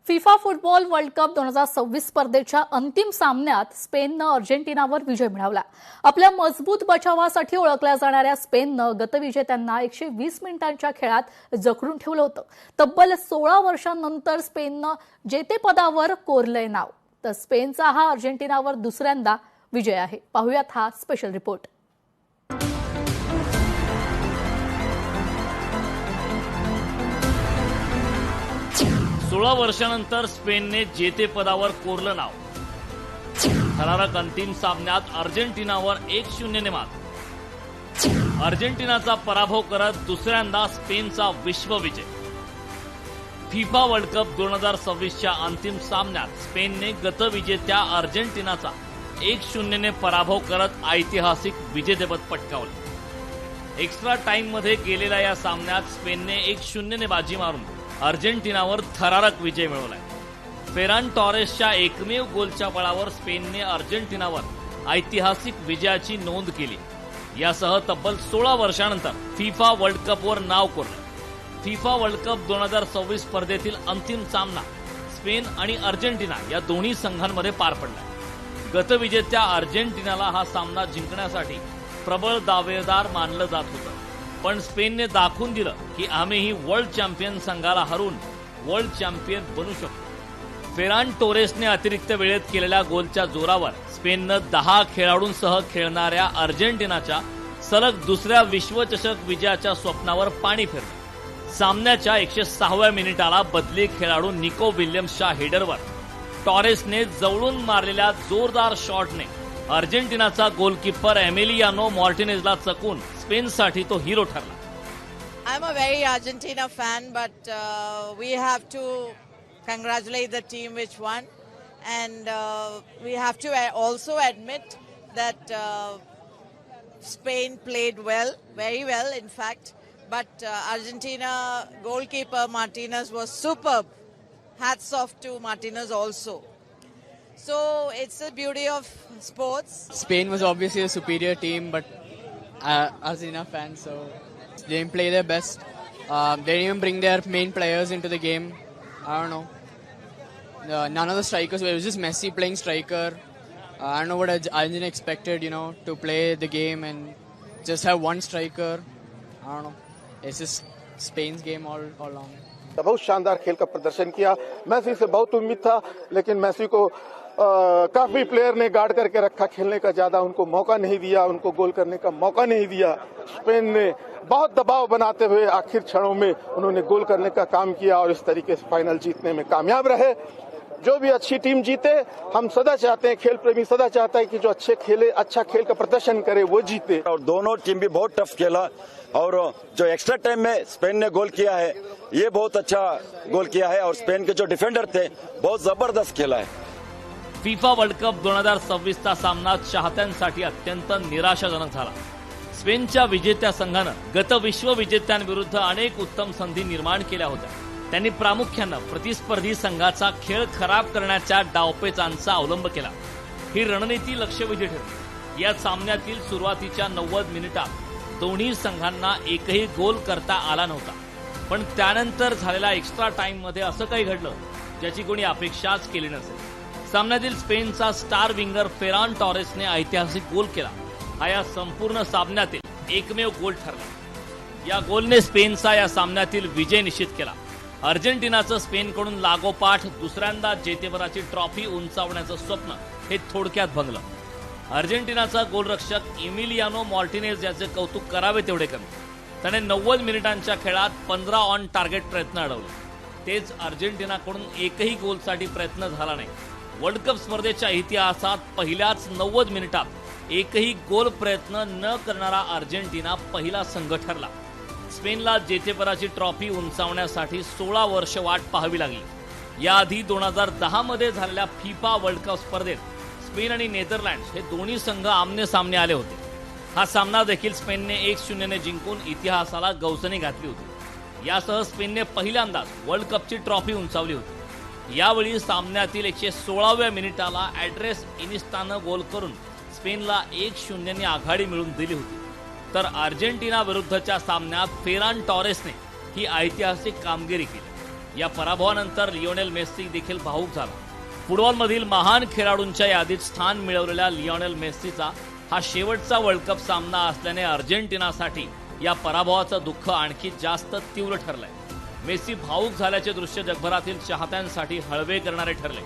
FIFA football world cup 2026 स्पर्धेच्या अंतिम सामन्यात स्पेननं अर्जेंटिनावर विजय मिळवला। आपल्या मजबूत बचावासाठी ओळखल्या जाणाऱ्या स्पेननं गतविजेत्यांना 120 मिनिटांच्या खेळात जखडून ठेवलं होतं। तब्बल 16 वर्षांनंतर स्पेननं जेतेपदावर कोरलंय नाव। तर स्पेनचा हा अर्जेंटिनावर दुसऱ्यांदा विजय आहे। पाहूयात हा स्पेशल रिपोर्ट। 16 वर्षांनंतर स्पेनने जेतेपदावर कोरलं नाव। थरारक अंतिम सामन्यात अर्जेंटिनावर 1-0 ने मात। अर्जेंटिनाचा पराभव करत दुसऱ्यांदा स्पेनचा विश्वविजय। फिफा वर्ल्ड कप 2026च्या अंतिम सामन्यात स्पेनने गतविजेत्या अर्जेंटिनाचा 1-0 ने पराभव करत ऐतिहासिक विजेतेपद पटकावलं। एक्स्ट्रा टाइम मध्ये गेलेल्या या सामन्यात स्पेनने 1-0 ने बाजी मारून अर्जेंटिनावर थरारक विजय मिळवलाय। फेरान टॉरेसच्या एकमेव गोलच्या बळावर स्पेनने अर्जेंटिनावर ऐतिहासिक विजयाची नोंद केली। यासह तब्बल 16 वर्षांनंतर फिफा वर्ल्ड कपवर नाव कोरलं। फिफा वर्ल्ड कप 2026 स्पर्धेतील अंतिम सामना स्पेन आणि अर्जेंटिना या दोन्ही संघांमध्ये पार पडलाय। गतविजेत्या अर्जेंटिनाला हा सामना जिंकण्यासाठी प्रबळ दावेदार मानलं जात होतं, पण स्पेनने दाखवून दिलं की आम्हीही वर्ल्ड चॅम्पियन संघाला हरवून वर्ल्ड चॅम्पियन बनू शकतो। फेरान टोरेसने अतिरिक्त वेळेत केलेल्या गोलच्या जोरावर स्पेननं 10 खेळाडूंसह खेळणाऱ्या अर्जेंटिनाच्या सलग दुसऱ्या विश्वचषक विजयाच्या स्वप्नावर पाणी फिरलं। सामन्याच्या 106व्या मिनिटाला बदली खेळाडू निको विल्यम्सच्या हेडरवर टॉरेसने जवळून मारलेल्या जोरदार शॉटने अर्जेंटिनाचा गोलकीपर एमिलियानो मार्टिनेजला चकून स्पेनसाठी तो हिरो ठरला। I'm a very Argentina fan, but we have to congratulate the team which won, and we have to also admit that Spain played well, very well in fact, but Argentina goalkeeper Martinez was superb. Hats off to Martinez also. So it's the beauty of sports. Spain was obviously a superior team, but Argentina fans, so they didn't play their best. They didn't even bring their main players into the game. I don't know. None of the strikers were. It was just Messi playing striker. I don't know what Argentina expected, to play the game and just have one striker. I don't know. It's just Spain's game all along. बहुत शानदार खेल का प्रदर्शन KIA. Messi से बहुत उम्मीद था, लेकिन Messi को काफी प्लेयर ने गार्ड करके रखा, खेलने का ज्यादा उनको मौका नहीं दिया, उनको गोल करने का मौका नहीं दिया। स्पेन ने बहुत दबाव बनाते हुए आखिर क्षणों में उन्होंने गोल करने का काम किया और इस तरीके से फाइनल जीतने में कामयाब रहे। जो भी अच्छी टीम जीते, हम सदा चाहते हैं, खेल प्रेमी सदा चाहता है कि जो अच्छा खेल का प्रदर्शन करे वो जीते। और दोनों टीम भी बहुत टफ खेला, और जो एक्स्ट्रा टाइम में स्पेन ने गोल किया है, ये बहुत अच्छा गोल किया है, और स्पेन के जो डिफेंडर थे बहुत जबरदस्त खेला है। फिफा वर्ल्ड कप 2026चा सामना चाहत्यांसाठी अत्यंत निराशाजनक झाला। स्पेनच्या विजेत्या संघानं गत विश्वविजेत्यांविरुद्ध अनेक उत्तम संधी निर्माण केल्या होत्या। त्यांनी प्रामुख्यानं प्रतिस्पर्धी संघाचा खेळ खराब करण्याच्या डावपेचांचा अवलंब केला। ही रणनीती लक्ष्यवेधी ठरली। या सामन्यातील सुरुवातीच्या 90 मिनिटात दोन्ही संघांना एकही गोल करता आला नव्हता, पण त्यानंतर झालेल्या एक्स्ट्रा टाइम मध्ये असं काही घडलं ज्याची कोणी अपेक्षाच केली नसेल। सामन्यातील स्पेनचा स्टार विंगर फेरान टॉरेसने ऐतिहासिक गोल केला। हा या संपूर्ण सामन्यातील एकमेव गोल ठरला। या गोलने स्पेनचा या सामन्यातील विजय निश्चित केला। अर्जेंटिनाचं स्पेनकडून लागोपाठ दुसऱ्यांदा जेतेपदाची ट्रॉफी उंचावण्याचं स्वप्न हे थोडक्यात भंगलं। अर्जेंटिनाचा गोलरक्षक एमिलियानो मार्टिनेज याचे कौतुक करावे तेवढे कमी। त्याने 90 मिनिटांच्या खेळात 15 ऑन टार्गेट प्रयत्न अडवले। तेच अर्जेंटिनाकडून एकही गोलसाठी प्रयत्न झाला नाही। वर्ल्ड कप स्पर्धेच्या इतिहासात पहिल्याच 90 मिनिटात एकही गोल प्रयत्न न करणारा अर्जेंटिना पहिला संघ ठरला। स्पेनला जेतेपदाची ट्रॉफी उंचावण्यासाठी 16 वर्ष वाट पाहावी लागली। याआधी 2010 मध्ये झालेल्या फिफा वर्ल्ड कप स्पर्धेत स्पेन आणि नेदरलँड्स हे दोन्ही संघ आमने सामने आले होते। हा सामना देखील स्पेनने 1-0 ने जिंकून इतिहासाला गवसणी घातली होती। यासह स्पेनने पहिल्यांदाच वर्ल्ड कपची ट्रॉफी उंचावली होती। यावेळी सामन्यातील 116व्या मिनिटाला ॲड्रेस इनिस्टानं गोल करून स्पेनला 1-0 ने आघाडी मिळवून दिली होती। तर अर्जेंटिना विरुद्धच्या सामन्यात फेरान टॉरेसने ही ऐतिहासिक कामगिरी केली। या पराभवानंतर लिओनेल मेस्सी देखील भावूक झाला. फुटबॉलमधील महान खेळाडूंच्या यादीत स्थान मिळवलेल्या लिओनेल मेस्सीचा हा शेवटचा वर्ल्ड कप सामना असल्याने अर्जेंटिनासाठी या पराभवाचं दुःख आणखी जास्त तीव्र ठरलंय. मेस्सी भावूक झाल्याचे दृश्य जगभरातील चाहत्यांसाठी हळवे करणारे ठरले.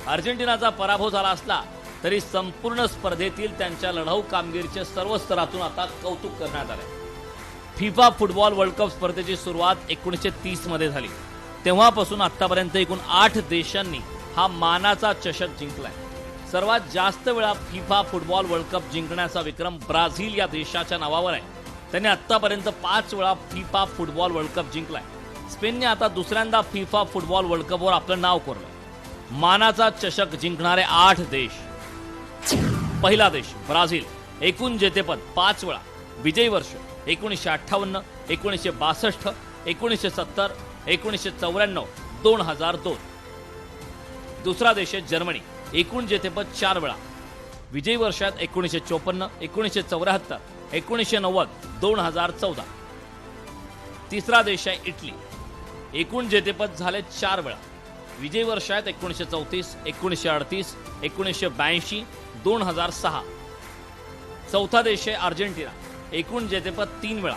अर्जेंटिनाचा पराभव झाला असला तरी संपूर्ण स्पर्धेतील त्यांच्या लढाऊ कामगिरीचे सर्व स्तरातून आता कौतुक करण्यात आले. फिफा फुटबॉल वर्ल्ड कप स्पर्धेची सुरुवात 1930 मध्ये झाली. तेव्हापासून आतापर्यंत एकूण 8 देशांनी हा मानाचा चषक जिंकलाय. सर्वात जास्त वेळा फिफा फुटबॉल वर्ल्ड कप जिंकण्याचा विक्रम ब्राझील या देशाच्या नावावर आहे. त्यांनी आतापर्यंत 5 वेळा फिफा फुटबॉल वर्ल्ड कप जिंकलाय. स्पेनने आता दुसऱ्यांदा फिफा फुटबॉल वर्ल्ड कपवर आपलं नाव कोरलंय. मानाचा चषक जिंकणारे 8 देश. पहिला देश ब्राझील, एकूण जेतेपद 5 वेळा. विजयी वर्ष 1958, 1962, 1970, 1994, 2002. दुसरा देश आहे जर्मनी, एकूण जेतेपद 4 वेळा. विजयी वर्षात 1954, 1974, 1990, 2014. तिसरा देश आहे इटली, एकूण जेतेपद झाले 4 वेळा. विजयी वर्षात 1934, 1938, 1982, 2006. चौथा देश आहे अर्जेंटिना, एकूण जेतेपद 3 वेळा.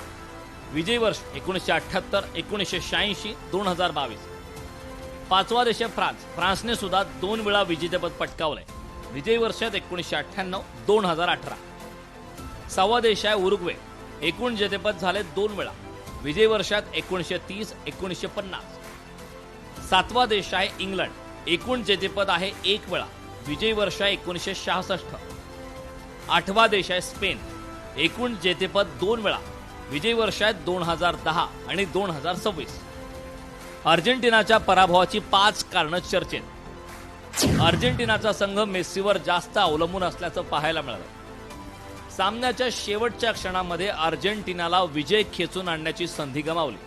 विजयी वर्ष 1978, 1986, 2022. पाचवा देश आहे फ्रान्स. फ्रान्सने सुद्धा 2 वेळा विजेतेपद पटकावलंय. विजयी वर्षात 1998, 2018. सहावा देश आहे उरुग्वे, एकूण जेतेपद झाले 2 वेळा. विजयी वर्षात 1930, 1950. सातवा देश आहे इंग्लंड, एकूण जेतेपद आहे 1 वेळा. विजयी वर्ष आहे 1966. आठवा देश आहे स्पेन, एकूण जेतेपद 2 वेळा. विजयी वर्ष आहेत 2010 आणि 2026. अर्जेंटिनाच्या पराभवाची 5 कारणं चर्चेत. अर्जेंटिनाचा संघ मेस्सीवर जास्त अवलंबून असल्याचं पाहायला मिळालं. सामन्याच्या शेवटच्या क्षणामध्ये अर्जेंटिनाला विजय खेचून आणण्याची संधी गमावली.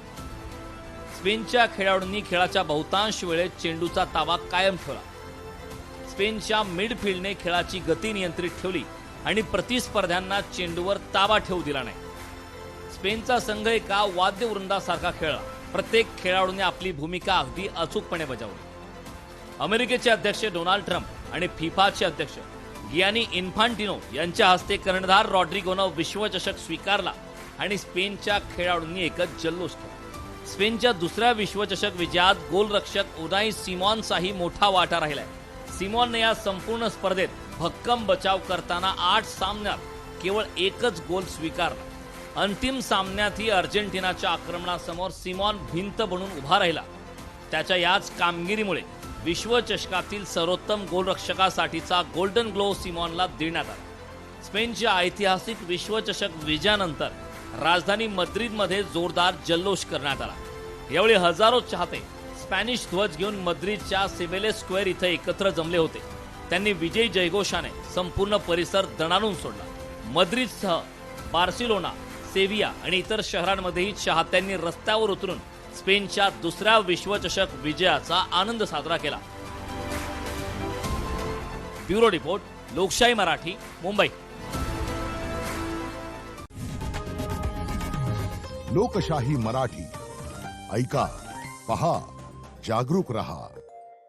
स्पेनच्या खेळाडूंनी खेळाच्या बहुतांश वेळेत चेंडूचा ताबा कायम ठेवला. स्पेनच्या मिडफिल्डने खेळाची गती नियंत्रित ठेवली आणि प्रतिस्पर्ध्यांना चेंडूवर ताबा ठेवू दिला नाही. स्पेनचा संघ एका वाद्यवृंदासारखा खेळला. प्रत्येक खेळाडूने आपली भूमिका अगदी अचूकपणे बजावली. अमेरिकेचे अध्यक्ष डोनाल्ड ट्रम्प आणि फिफाचे अध्यक्ष गियानी इन्फांटिनो यांच्या हस्ते कर्णधार रॉड्रिगोनं विश्वचषक स्वीकारला आणि स्पेनच्या खेळाडूंनी एकच जल्लोष केला. स्पेनच्या दुसऱ्या विश्वचषक विजयात गोलरक्षक उनाई सिमॉनचाही मोठा वाटा राहिलाय. सिमॉनने या संपूर्ण स्पर्धेत भक्कम बचाव करताना 8 सामन्यात केवळ एकच गोल स्वीकारला. अंतिम सामन्यातही अर्जेंटिनाच्या आक्रमणासमोर सिमॉन भिंत बनून उभा राहिला. त्याच्या याच कामगिरीमुळे विश्वचषकातील सर्वोत्तम गोलरक्षकासाठीचा गोल्डन ग्लोव्ह सिमॉनला देण्यात आला. स्पेनच्या ऐतिहासिक विश्वचषक विजयानंतर राजधानी मद्रिदमध्ये जोरदार जल्लोष करण्यात आला. यावेळी हजारो चाहते स्पॅनिश ध्वज घेऊन मद्रिदच्या सिबेले स्क्वेअर इथं एकत्र जमले होते. त्यांनी विजयी जयघोषाने संपूर्ण परिसर दणाणून सोडला. मद्रिदसह बार्सिलोना, सेव्हिया आणि इतर शहरांमध्येही चाहत्यांनी रस्त्यावर उतरून स्पेनच्या दुसऱ्या विश्वचषक विजयाचा आनंद साजरा केला. ब्युरो रिपोर्ट, लोकशाही मराठी, मुंबई. लोकशाही मराठी ऐका, पहा, जागरूक रहा.